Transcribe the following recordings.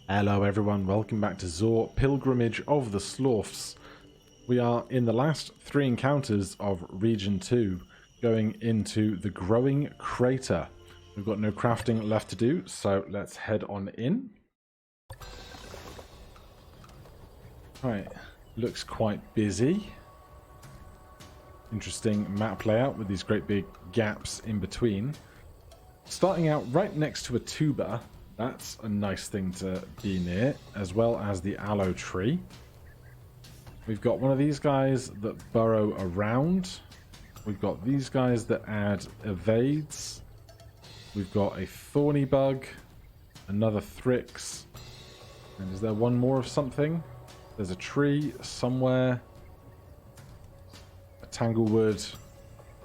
Hello everyone, welcome back to ZOR Pilgrimage of the Slorfs. We are in the last 3 encounters of Region 2, going into the Growing Crater. We've got no crafting left to do, so let's head on in. Right, looks quite busy. Interesting map layout with these great big gaps in between. Starting out right next to a tuba. That's a nice thing to be near, as well as the aloe tree. We've got one of these guys that burrow around. We've got these guys that add evades. We've got a thorny bug, another thrix, and is there one more of something? There's a tree somewhere. A tanglewood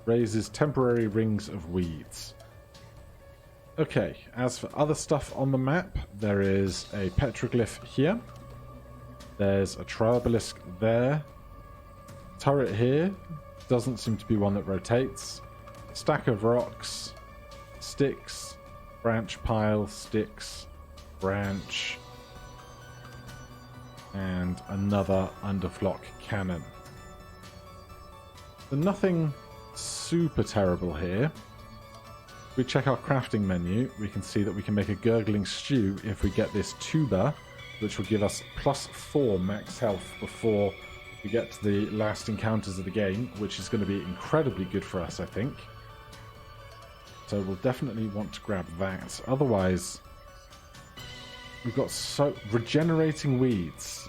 raises temporary rings of weeds. Okay, as for other stuff on the map, there is a petroglyph here. There's a triobelisk there. Turret here. Doesn't seem to be one that rotates. Stack of rocks. Sticks. Branch pile. Sticks. Branch. And another underflock cannon. So nothing super terrible here. If we check our crafting menu, we can see that we can make a gurgling stew if we get this tuba, which will give us +4 max health before we get to the last encounters of the game, which is going to be incredibly good for us, I think. So we'll definitely want to grab that. Otherwise, we've got regenerating weeds.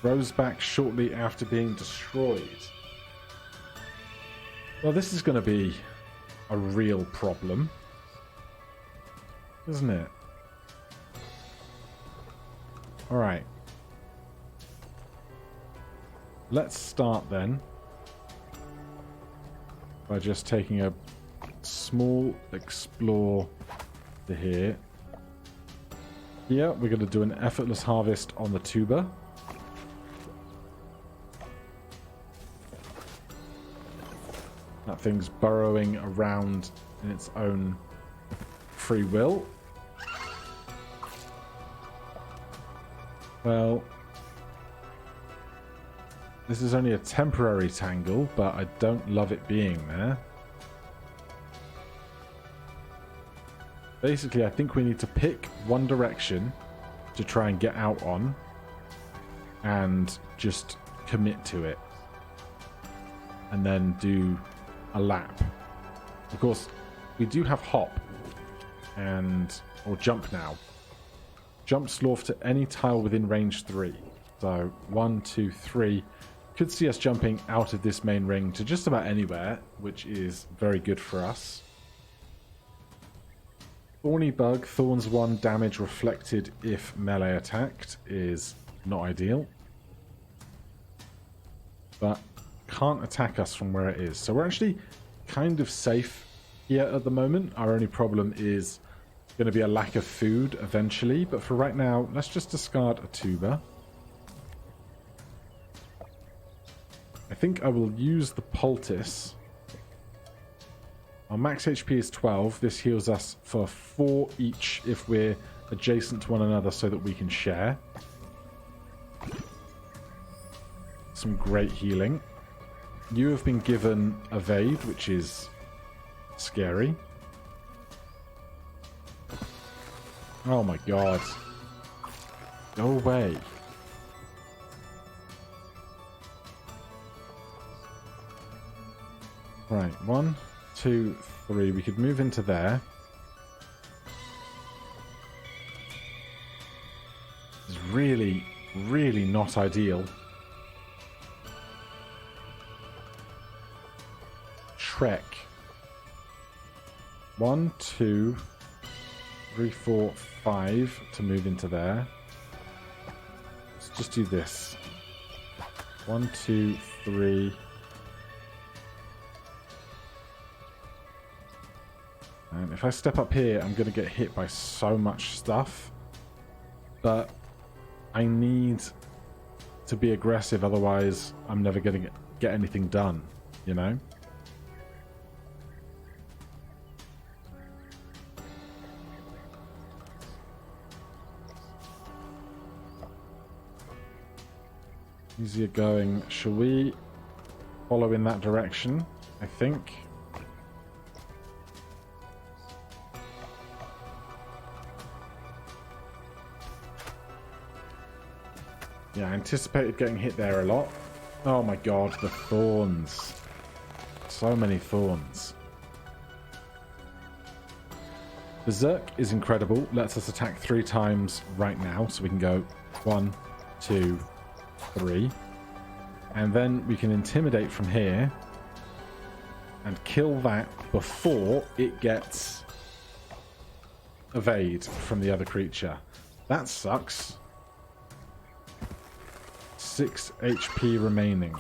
Grows back shortly after being destroyed. Well, this is going to be a real problem, isn't it? Alright. Let's start then by just taking a small explore to here. Here, we're going to do an effortless harvest on the tuba. That thing's burrowing around in its own free will. Well, this is only a temporary tangle, but I don't love it being there. Basically, I think we need to pick one direction to try and get out on and just commit to it. And then do a lap. Of course, we do have hop or jump now. Jump Slorf to any tile within range 3. So 1, 2, 3 could see us jumping out of this main ring to just about anywhere, which is very good for us. Thorny bug, thorns 1, damage reflected if melee attacked is not ideal, but can't attack us from where it is. So we're actually kind of safe here at the moment. Our only problem is going to be a lack of food eventually, but for right now, let's just discard a tuba. I think I will use the poultice. Our max HP is 12. This heals us for 4 each if we're adjacent to one another so that we can share. Some great healing. You have been given evade, which is scary. Oh my god. Go away. Right, 1, 2, 3. We could move into there. It's really, really not ideal. Trek. 1, 2, 3, 4, 5 to move into there. Let's just do this. 1, 2, 3. And if I step up here, I'm going to get hit by so much stuff. But I need to be aggressive, otherwise I'm never going to get anything done, you know? Easier going. Shall we follow in that direction? I think. Yeah, I anticipated getting hit there a lot. Oh my god, the thorns. So many thorns. Berserk is incredible. Lets us attack 3 times right now. So we can go 1, 2, 3. And then we can intimidate from here. And kill that before it gets evade from the other creature. That sucks. 6 HP remaining.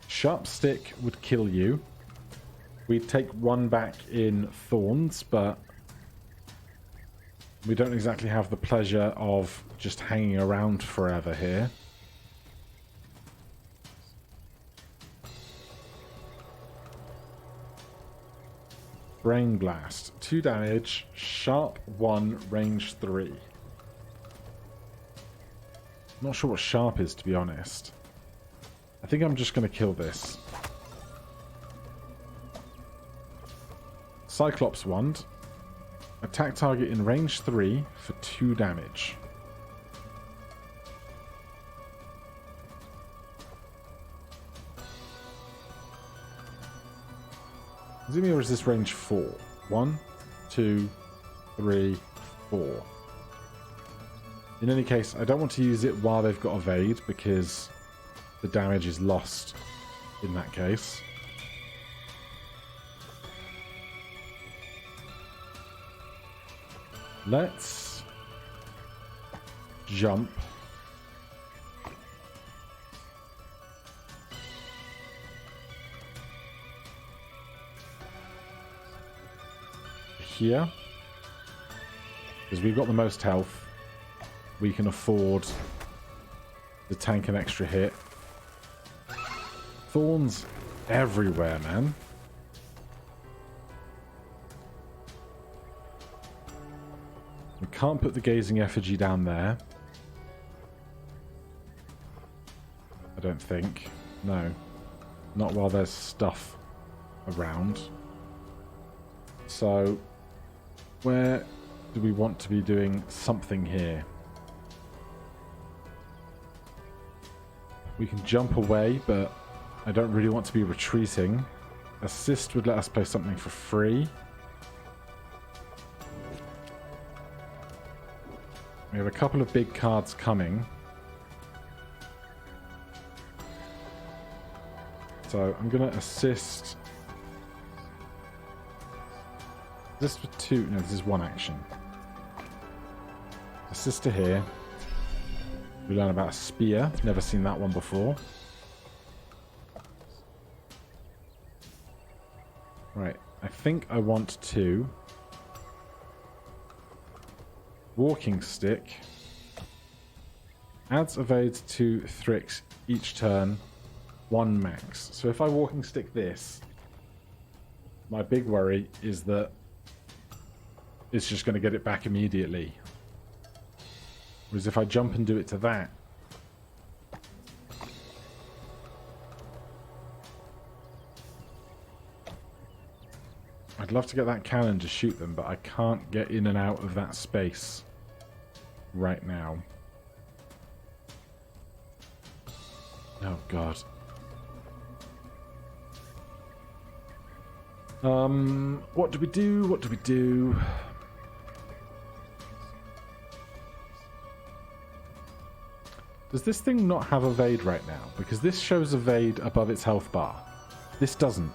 Sharp stick would kill you. We'd take 1 back in thorns, but we don't exactly have the pleasure of just hanging around forever here. Brain Blast. 2 damage, sharp 1, range 3. Not sure what sharp is, to be honest. I think I'm just going to kill this. Cyclops Wand. Attack target in range 3 for 2 damage. Zumi, or is this range 4? 1, 2, 3, 4. In any case, I don't want to use it while they've got evade because the damage is lost in that case. Let's jump. Here. Because we've got the most health. We can afford to tank an extra hit. Thorns everywhere, man. We can't put the gazing effigy down there. I don't think. No. Not while there's stuff around. So, where do we want to be doing something here? We can jump away, but I don't really want to be retreating. Assist would let us play something for free. We have a couple of big cards coming. So I'm going to assist. This for 2. No, this is 1 action. Assist to here. We learn about a spear. Never seen that one before. Right. I think I want to walking stick. Adds evade to Thrix each turn. 1 max. So if I walking stick this, my big worry is that it's just going to get it back immediately. Whereas if I jump and do it to that, I'd love to get that cannon to shoot them, but I can't get in and out of that space right now. Oh god. What do we do? What do we do? Does this thing not have evade right now? Because this shows evade above its health bar. This doesn't.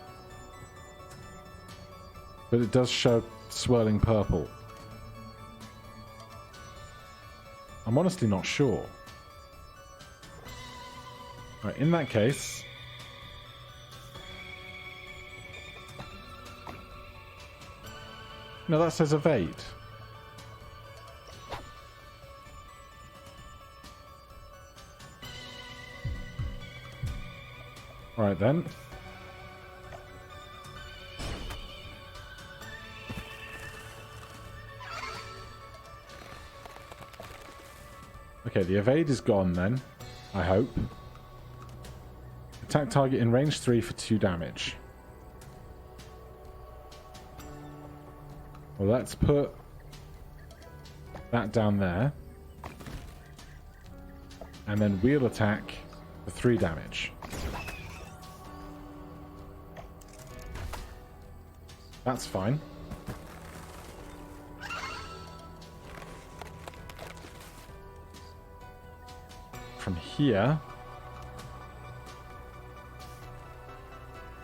But it does show swirling purple. I'm honestly not sure. Right, in that case... No, that says evade. Right then. Okay, the evade is gone then, I hope. Attack target in range 3 for 2 damage. Well, let's put that down there. And then wheel attack for 3 damage. That's fine. From here,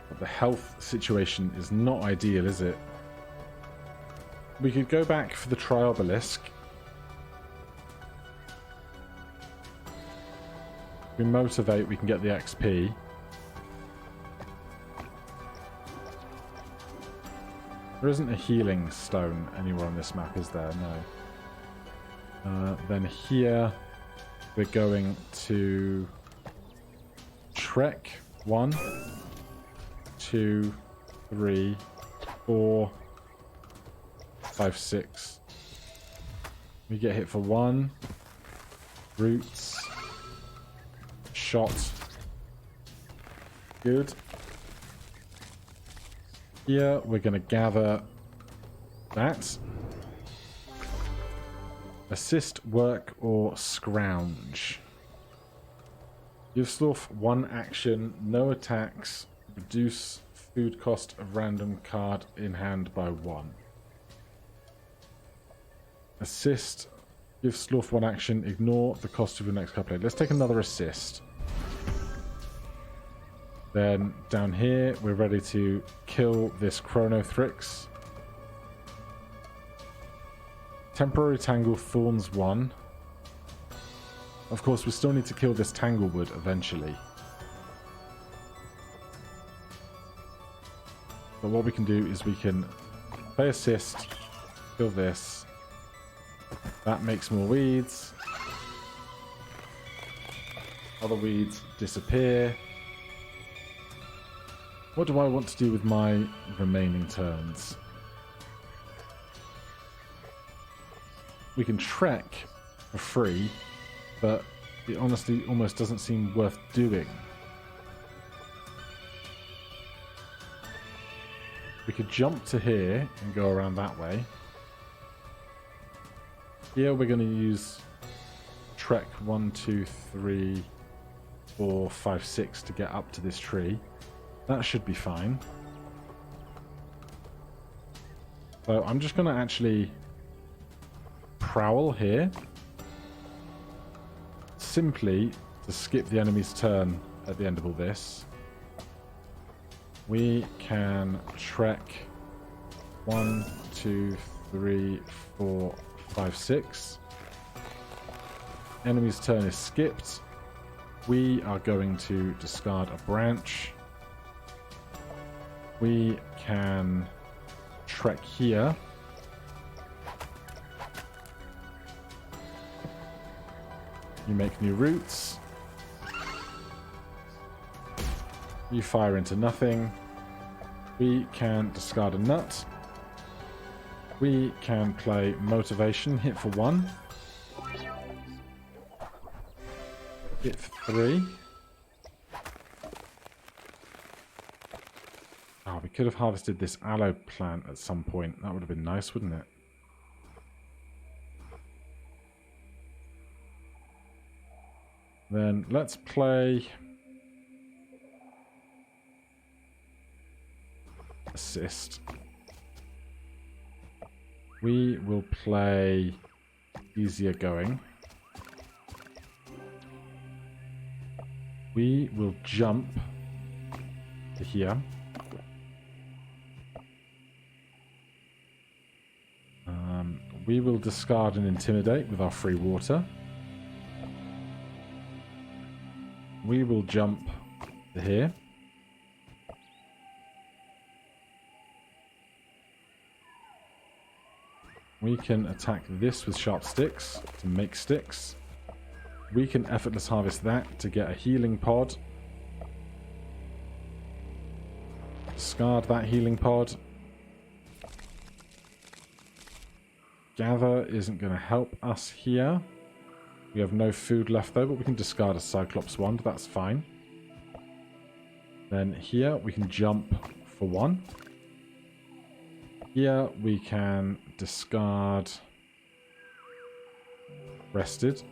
but the health situation is not ideal, is it? We could go back for the Triobelisk. If we motivate, we can get the XP. There isn't a healing stone anywhere on this map, is there? No. Then here, we're going to Trek 1, 2, 3, 4, 5, 6. We get hit for 1. Roots. Shot. Good. Here, we're going to gather that. Assist, work, or scrounge. Give Slorf 1 action, no attacks, reduce food cost of random card in hand by 1. Assist, give Slorf 1 action, ignore the cost of your next card played. Let's take another assist. Then down here, we're ready to kill this Chronothrix. Temporary Tangle Thorns 1. Of course, we still need to kill this Tanglewood eventually. But what we can do is we can play assist, kill this. That makes more weeds. Other weeds disappear. What do I want to do with my remaining turns? We can trek for free, but it honestly almost doesn't seem worth doing. We could jump to here and go around that way. Here we're going to use trek 1, 2, 3, 4, 5, 6 to get up to this tree. That should be fine. So I'm just going to actually prowl here. Simply to skip the enemy's turn at the end of all this. We can trek 1, 2, 3, 4, 5, 6. Enemy's turn is skipped. We are going to discard a branch. We can trek here. You make new routes. You fire into nothing. We can discard a nut. We can play motivation, hit for 1. Hit for 3. Oh, we could have harvested this aloe plant at some point. That would have been nice, wouldn't it? Then let's play assist. We will play easier going. We will jump to here. We will discard and intimidate with our free water. We will jump to here. We can attack this with sharp sticks to make sticks. We can effortless harvest that to get a healing pod. Discard that healing pod. Gather isn't going to help us here. We have no food left though, but we can discard a Cyclops wand. That's fine. Then here we can jump for 1. Here we can discard rested.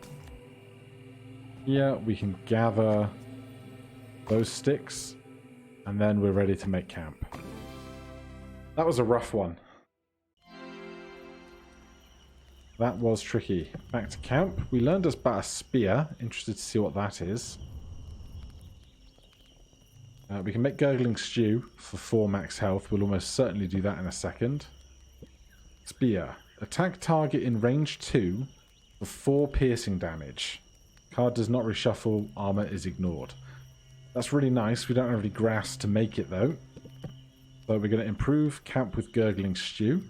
Here we can gather those sticks, and then we're ready to make camp. That was a rough one. That was tricky. Back to camp. We learned about a spear. Interested to see what that is. We can make gurgling stew for 4 max health. We'll almost certainly do that in a second. Spear. Attack target in range 2 for 4 piercing damage. Card does not reshuffle. Armor is ignored. That's really nice. We don't have any grass to make it though. So we're going to improve camp with gurgling stew.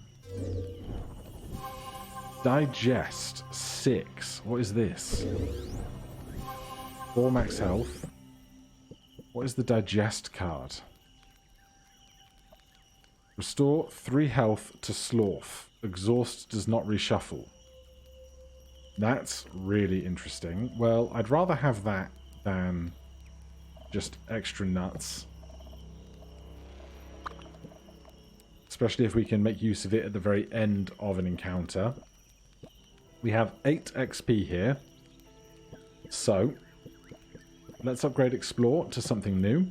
Digest 6. What is this? 4 max health. What is the digest card? Restore 3 health to Slorf. Exhaust does not reshuffle. That's really interesting. Well, I'd rather have that than just extra nuts. Especially if we can make use of it at the very end of an encounter. We have 8 XP here. So, let's upgrade Explore to something new.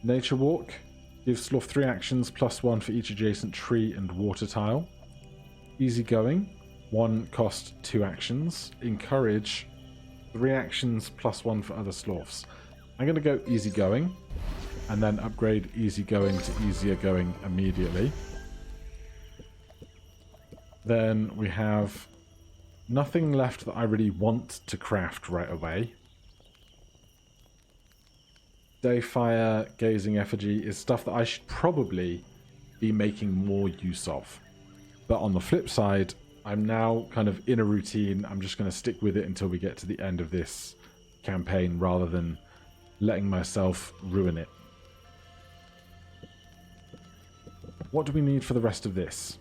Nature Walk. Gives Slorf 3 actions plus 1 for each adjacent tree and water tile. Easygoing. 1 cost 2 actions. Encourage. 3 actions plus 1 for other Slorfs. I'm going to go easygoing. And then upgrade easygoing to easier going immediately. Then we have nothing left that I really want to craft right away. Dayfire, Gazing Effigy is stuff that I should probably be making more use of. But on the flip side, I'm now kind of in a routine. I'm just going to stick with it until we get to the end of this campaign rather than letting myself ruin it. What do we need for the rest of this?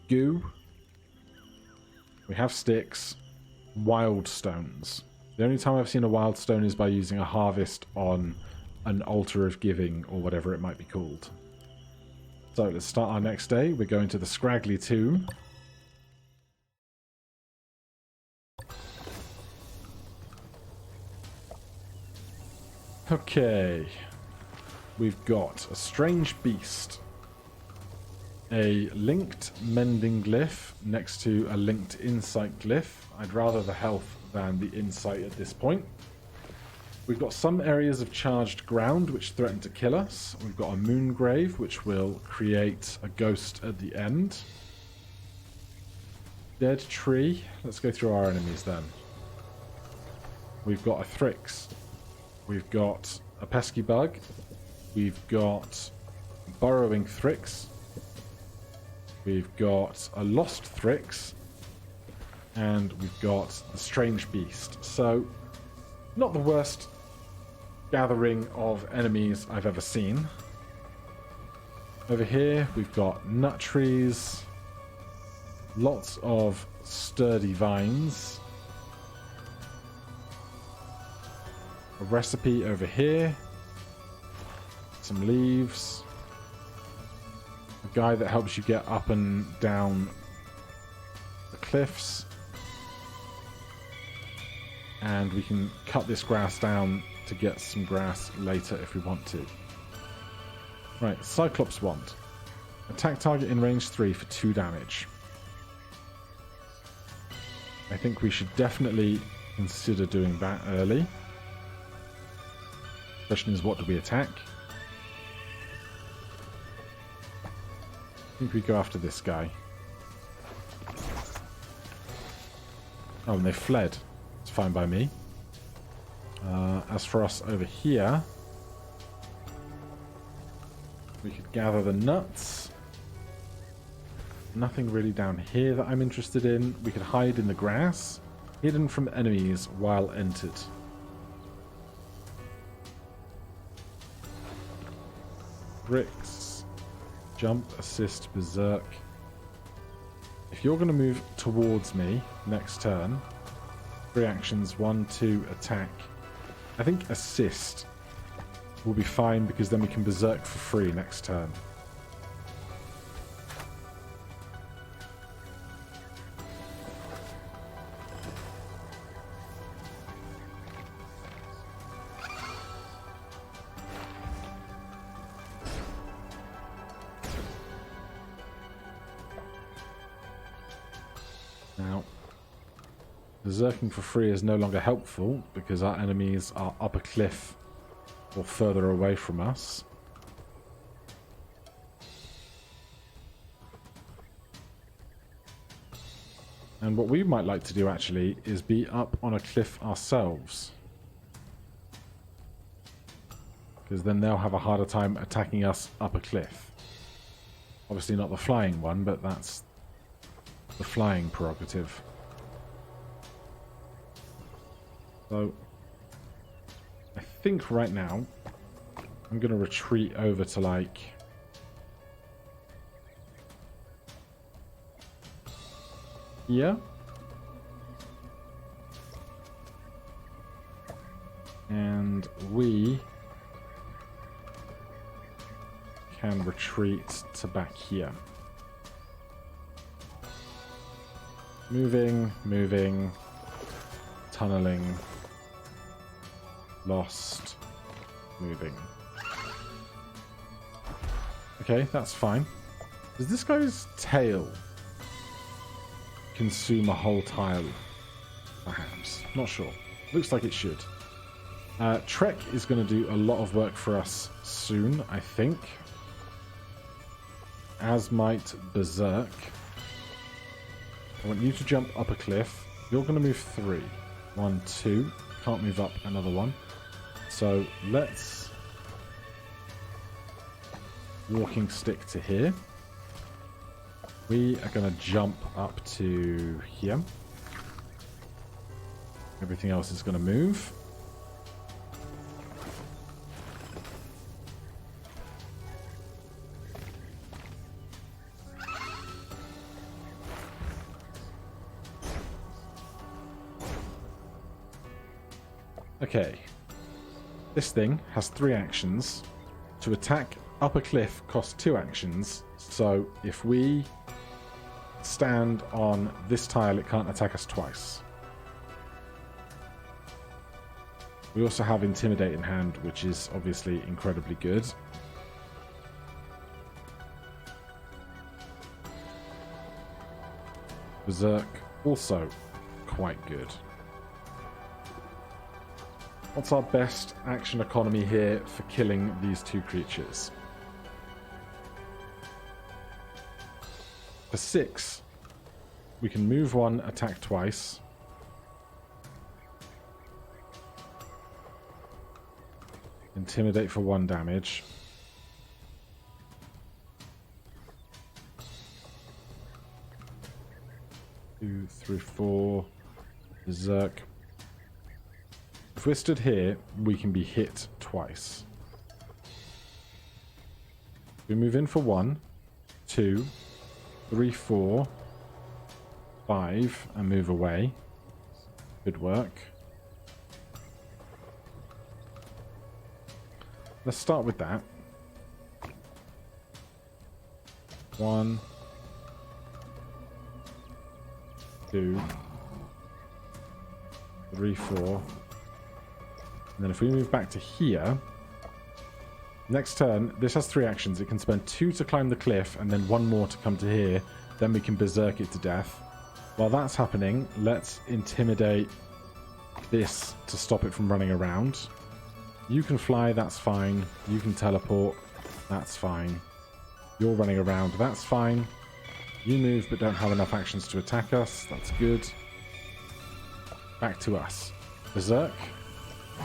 Goo. We have sticks. Wild stones. The only time I've seen a wild stone is by using a harvest on an altar of giving or whatever it might be called. So let's start our next day. We're going to the Scraggly Tomb. Okay. We've got a strange beast. A linked mending glyph next to a linked insight glyph. I'd rather the health than the insight at this point. We've got some areas of charged ground which threaten to kill us. We've got a moon grave which will create a ghost at the end. Dead tree. Let's go through our enemies then. We've got a Thrix. We've got a pesky bug. We've got burrowing Thrix. We've got a lost Thrix. And we've got the strange beast. So, not the worst gathering of enemies I've ever seen. Over here, we've got nut trees. Lots of sturdy vines. A recipe over here. Some leaves. A guy that helps you get up and down the cliffs. And we can cut this grass down to get some grass later if we want to. Right, Cyclops wand. Attack target in range 3 for 2 damage. I think we should definitely consider doing that early. Question is, what do we attack? I think we go after this guy. Oh, and they fled. It's fine by me. As for us over here, we could gather the nuts. Nothing really down here that I'm interested in. We could hide in the grass, hidden from enemies while entered. Bricks. Jump, assist, berserk. If you're going to move towards me next turn, 3 actions, 1, 2, attack. I think assist will be fine because then we can berserk for free next turn. Now, berserking for free is no longer helpful because our enemies are up a cliff or further away from us. And what we might like to do actually is be up on a cliff ourselves, because then they'll have a harder time attacking us up a cliff. Obviously not the flying one, but that's the flying prerogative. So I think right now I'm going to retreat over to like here. And we can retreat to back here. Moving, moving, tunneling, lost, moving. Okay, that's fine. Does this guy's tail consume a whole tile? Perhaps. Not sure. Looks like it should. Trek is going to do a lot of work for us soon, I think. As might Berserk. I want you to jump up a cliff. You're going to move 3. 1, 2. Can't move up another one. So let's walking stick to here. We are going to jump up to here. Everything else is going to move. Okay, this thing has 3 actions. To attack up a cliff costs 2 actions, so if we stand on this tile it can't attack us twice. We also have Intimidate in hand, which is obviously incredibly good. Berserk, also quite good. What's our best action economy here for killing these 2 creatures? For 6, we can move 1, attack twice. Intimidate for 1 damage. Two, 3, 4. Berserk. If we're stood here, we can be hit twice. We move in for 1, 2, 3, 4, 5, and move away. Good work. Let's start with that. 1, 2, 3, 4. And then if we move back to here, next turn, this has 3 actions. It can spend 2 to climb the cliff and then 1 more to come to here. Then we can berserk it to death. While that's happening, let's intimidate this to stop it from running around. You can fly, that's fine. You can teleport, that's fine. You're running around, that's fine. You move but don't have enough actions to attack us, that's good. Back to us. Berserk.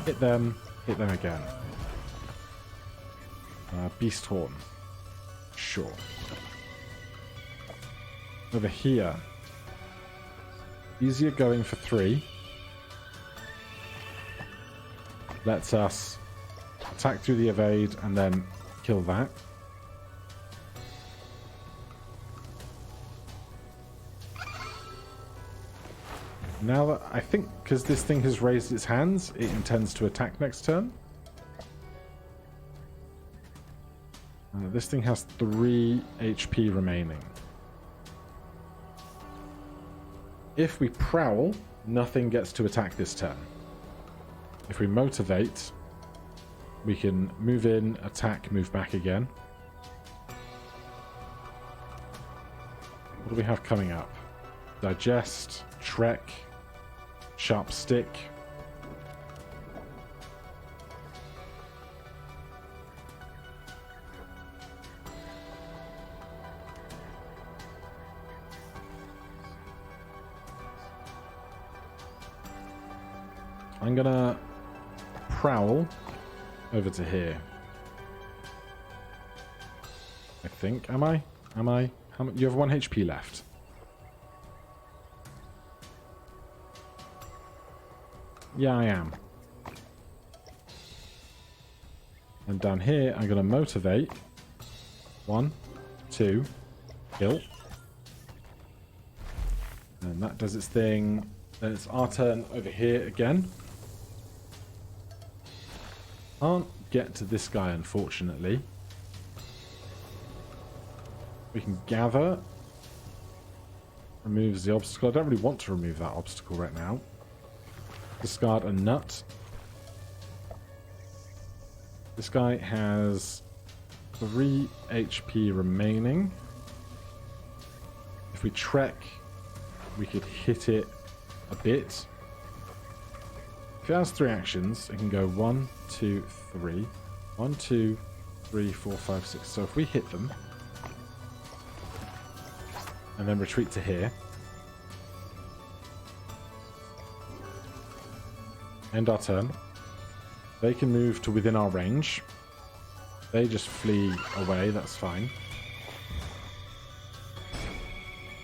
Hit them again. Beast Horn. Sure. Over here. Easier going for 3. Lets us attack through the evade and then kill that. Now that I think, because this thing has raised its hands, it intends to attack next turn. This thing has 3 HP remaining. If we prowl, nothing gets to attack this turn. If we motivate, we can move in, attack, move back again. What do we have coming up? Digest, Trek, Sharp Stick. I'm gonna prowl over to here. I think. Am I? Am I? You have 1 HP left. Yeah, I am. And down here, I'm going to motivate. 1, 2, kill. And that does its thing. Then it's our turn over here again. Can't get to this guy, unfortunately. We can gather. Removes the obstacle. I don't really want to remove that obstacle right now. Discard a nut. This guy has 3 HP remaining. If we trek, we could hit it a bit. If it has 3 actions, it can go 1, 2, 3. 1, 2, 3, 4, 5, 6. So if we hit them, and then retreat to here, end our turn, they can move to within our range. They just flee away, that's fine.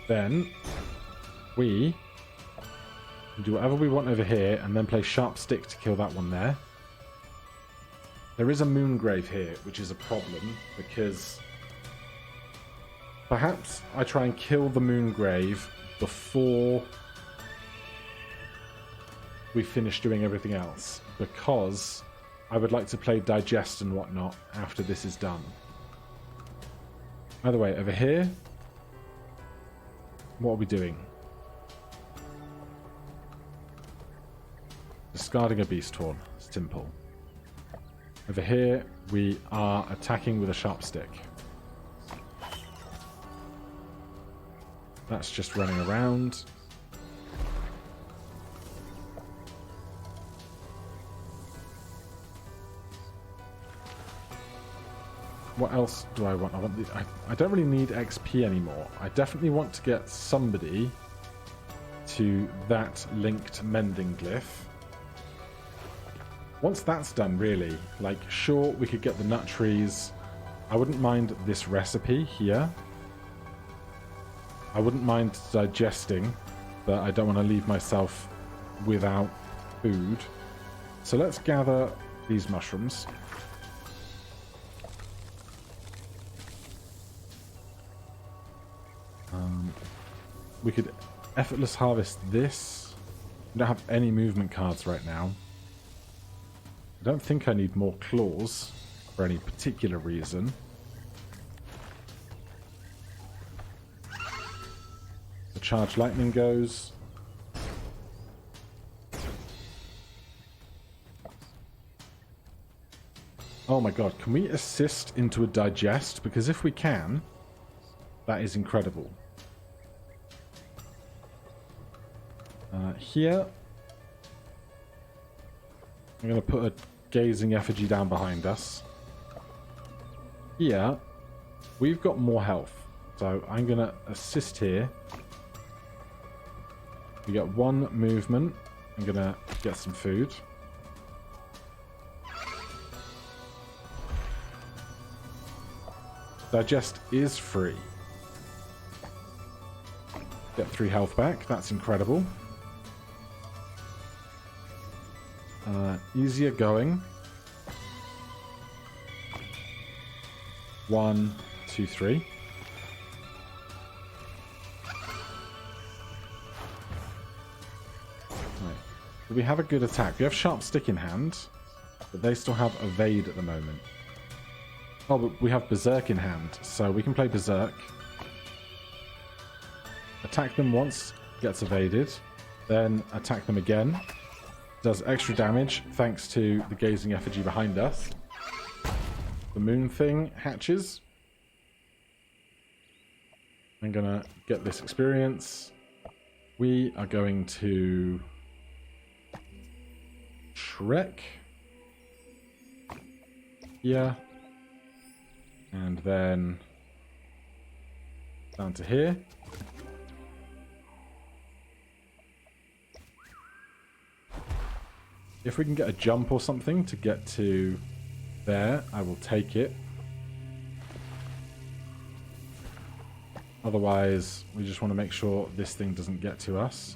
Then we can do whatever we want over here and then play Sharp Stick to kill that one there. There is a Moongrave here, which is a problem because perhaps I try and kill the Moongrave before we finish doing everything else, because I would like to play Digest and whatnot after this is done. By the way, over here, what are we doing? Discarding a Beast Horn. Simple. Over here, we are attacking with a Sharp Stick. That's just running around. What else do I want? I don't really need XP anymore. I definitely want to get somebody to that linked mending glyph. Once that's done, really, like, sure, we could get the nut trees. I wouldn't mind this recipe here. I wouldn't mind digesting, but I don't want to leave myself without food. So let's gather these mushrooms. We could effortless harvest this. We don't have any movement cards right now. I don't think I need more claws for any particular reason. The charge lightning goes. Oh my god, can we assist into a digest? Because if we can, that is incredible. Here, I'm going to put a gazing effigy down behind us. Here, we've got more health. So I'm going to assist here. We get 1 movement. I'm going to get some food. Digest is free. Get 3 health back. That's incredible. Easier going. 1, 2, 3. We have a good attack. We have Sharp Stick in hand, but they still have Evade at the moment. Oh, but we have Berserk in hand, so we can play Berserk. Attack them once, gets evaded. Then attack them again. Does extra damage thanks to the Gazing Effigy behind us. The moon thing hatches. I'm gonna get this experience. We are going to Shrek. Yeah. And then down to here. If we can get a jump or something to get to there, I will take it. Otherwise, we just want to make sure this thing doesn't get to us.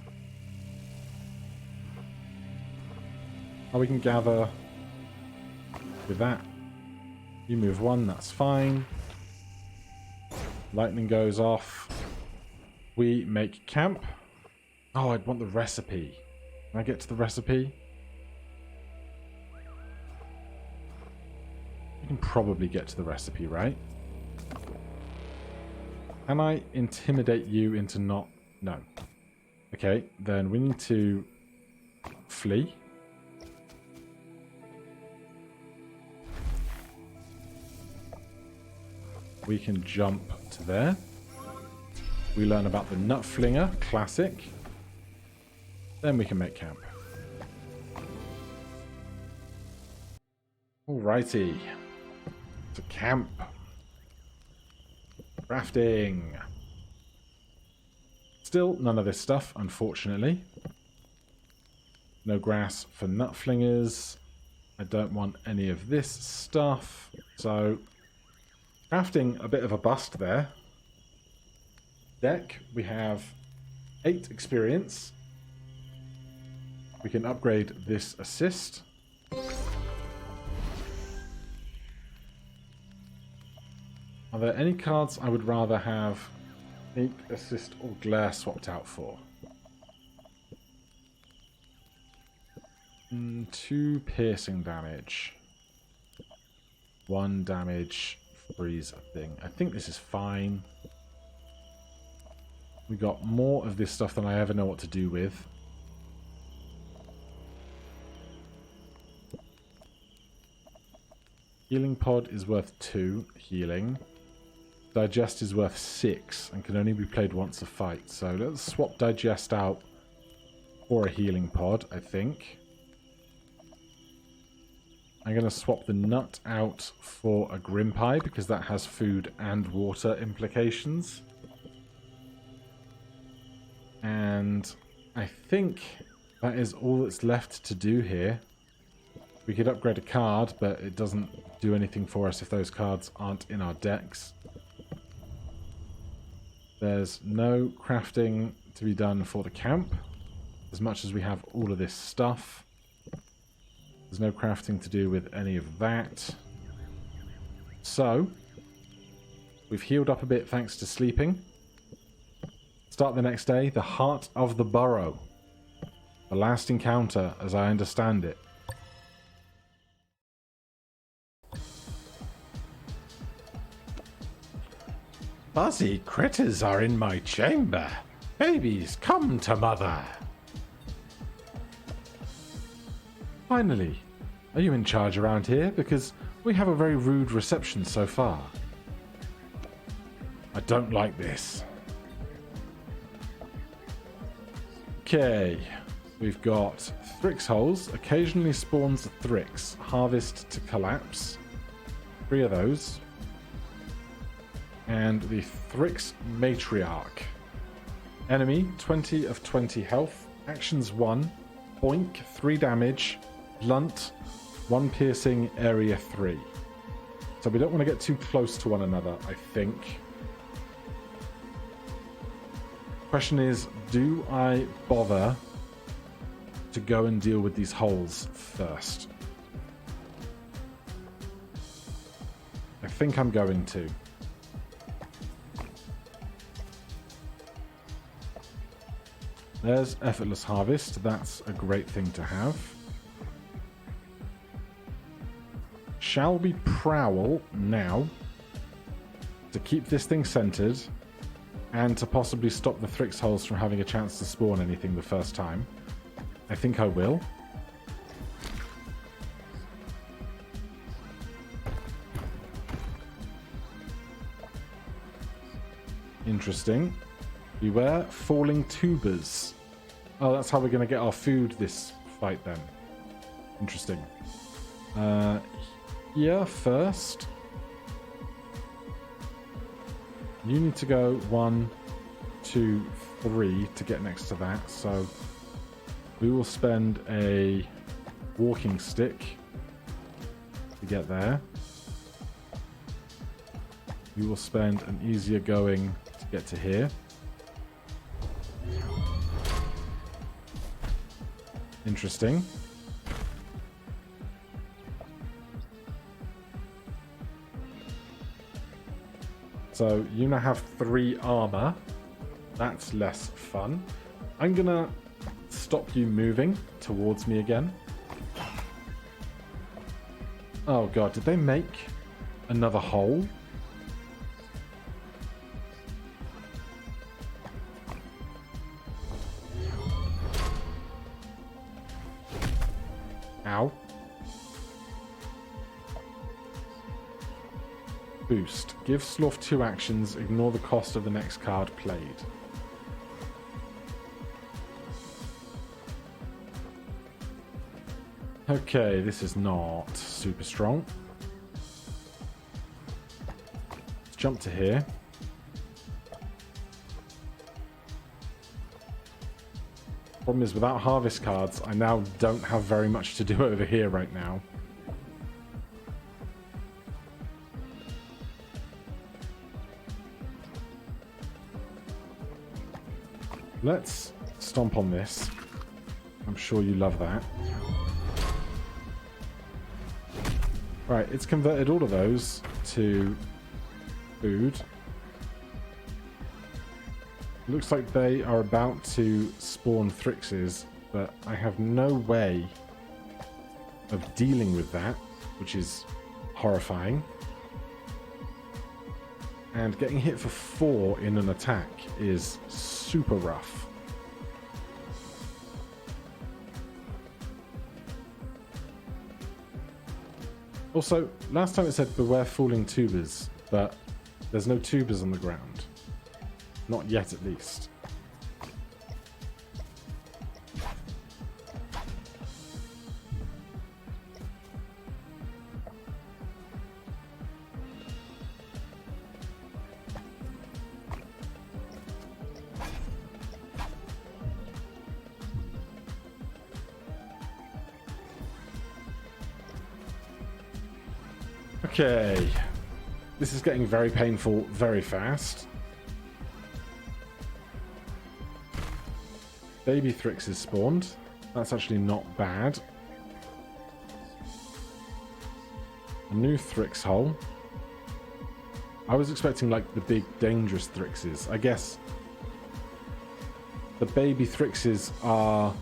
Oh, we can gather with that. You move one, that's fine. Lightning goes off. We make camp. Oh, I'd want the recipe. Can I get to the recipe? You can probably get to the recipe, right? Can I intimidate you into not... No. Okay, then we need to flee. We can jump to there. We learn about the Nut Flinger, classic. Then we can make camp. Alrighty. To camp. Crafting. Still none of this stuff, unfortunately. No grass for nut flingers. I don't want any of this stuff. So, crafting a bit of a bust there. Deck, we have 8 experience. We can upgrade this assist. Are there any cards I would rather have Sneak, Assist, or Glare swapped out for? 2 piercing damage. 1 damage freeze thing. I think this is fine. We got more of this stuff than I ever know what to do with. Healing Pod is worth 2 healing. Digest is worth 6 and can only be played once a fight. So let's swap Digest out for a Healing Pod, I think. I'm going to swap the Nut out for a Grim Pie because that has food and water implications. And I think that is all that's left to do here. We could upgrade a card, but it doesn't do anything for us if those cards aren't in our decks. There's no crafting to be done for the camp, as much as we have all of this stuff. There's no crafting to do with any of that. So, we've healed up a bit thanks to sleeping. Start the next day, the Heart of the Burrow. The last encounter, as I understand it. Fuzzy critters are in my chamber. Babies, come to mother. Finally, are you in charge around here? Because we have a very rude reception so far. I don't like this. Okay, we've got Thrix holes. Occasionally spawns Thrix. Harvest to collapse. 3 of those. And the Thrix Matriarch. Enemy, 20 of 20 health. Actions 1. Boink, 3 damage. Blunt, 1 piercing, area 3. So we don't want to get too close to one another, I think. Question is, do I bother to go and deal with these holes first? I think I'm going to. There's effortless harvest. That's a great thing to have. Shall we prowl now to keep this thing centered and to possibly stop the Thrix holes from having a chance to spawn anything the first time? I think I will. Interesting. Beware falling tubers. Oh, that's how we're going to get our food this fight then. Interesting. Here first. You need to go 1, 2, 3 to get next to that. So we will spend a walking stick to get there. You will spend an easier going to get to here. Interesting. So you now have 3 armor. That's less fun. I'm gonna stop you moving towards me again. Oh god, did they make another hole? Ow. Boost. Give Slorf 2 actions. Ignore the cost of the next card played. Okay, this is not super strong. Let's jump to here. Problem is, without harvest cards, I now don't have very much to do over here right now. Let's stomp on this. I'm sure you love that. Right, it's converted all of those to food. Looks like they are about to spawn Thrixes, but I have no way of dealing with that, which is horrifying. And getting hit for 4 in an attack is super rough. Also, last time it said beware falling tubers, but there's no tubers on the ground. Not yet, at least. Okay. This is getting very painful very fast. Baby Thrix is spawned. That's actually not bad. A new Thrix hole. I was expecting like the big dangerous Thrixes. I guess the baby Thrixes are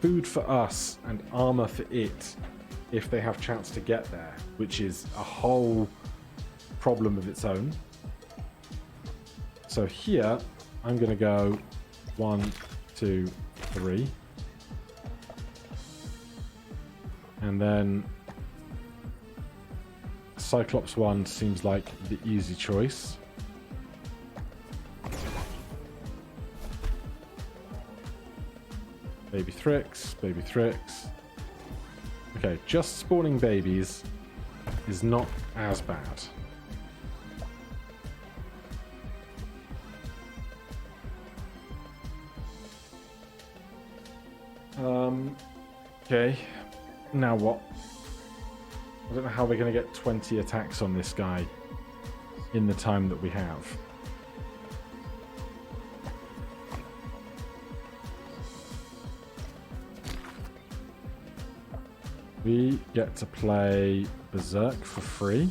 food for us and armor for it if they have chance to get there, which is a whole problem of its own. So here I'm going to go 1, 2, 3, and then Cyclops 1 seems like the easy choice. Baby Thrix, baby Thrix. Okay, just spawning babies is not as bad. Okay, now what? I don't know how we're going to get 20 attacks on this guy in the time that we have. We get to play Berserk for free.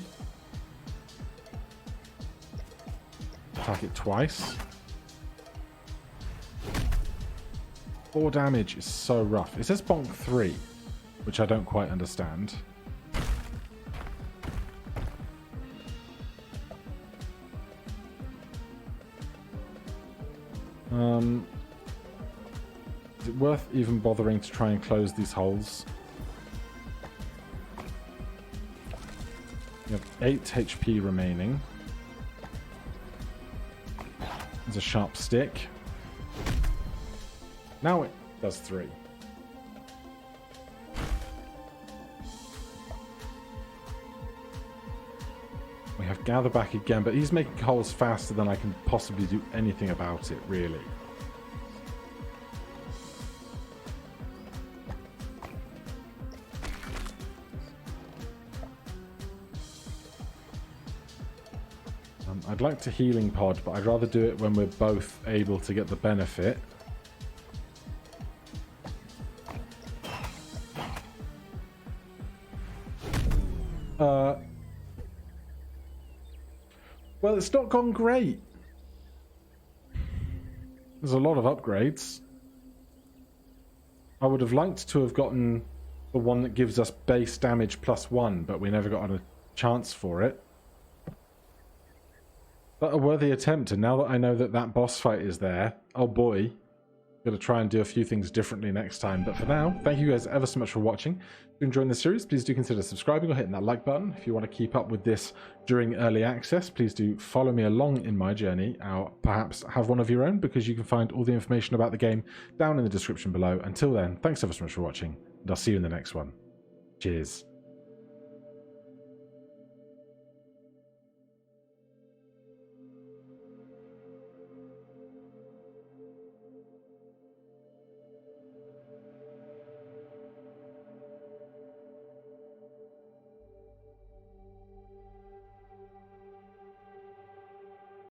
Attack it twice. 4 damage is so rough. It says bonk 3, which I don't quite understand. Is it worth even bothering to try and close these holes? You have 8 HP remaining. There's a sharp stick. Now it does 3. We have gather back again, but he's making holes faster than I can possibly do anything about it, really. I'd like to healing pod, but I'd rather do it when we're both able to get the benefit. Well, it's not gone great. There's a lot of upgrades. I would have liked to have gotten the one that gives us base damage +1, but we never got a chance for it. But a worthy attempt, and now that I know that that boss fight is there, oh boy, I'm going to try and do a few things differently next time. But for now, thank you guys ever so much for watching. If you're enjoying the series, please do consider subscribing or hitting that like button. If you want to keep up with this during early access, please do follow me along in my journey, or perhaps have one of your own, because you can find all the information about the game down in the description below. Until then, thanks ever so much for watching, and I'll see you in the next one. Cheers.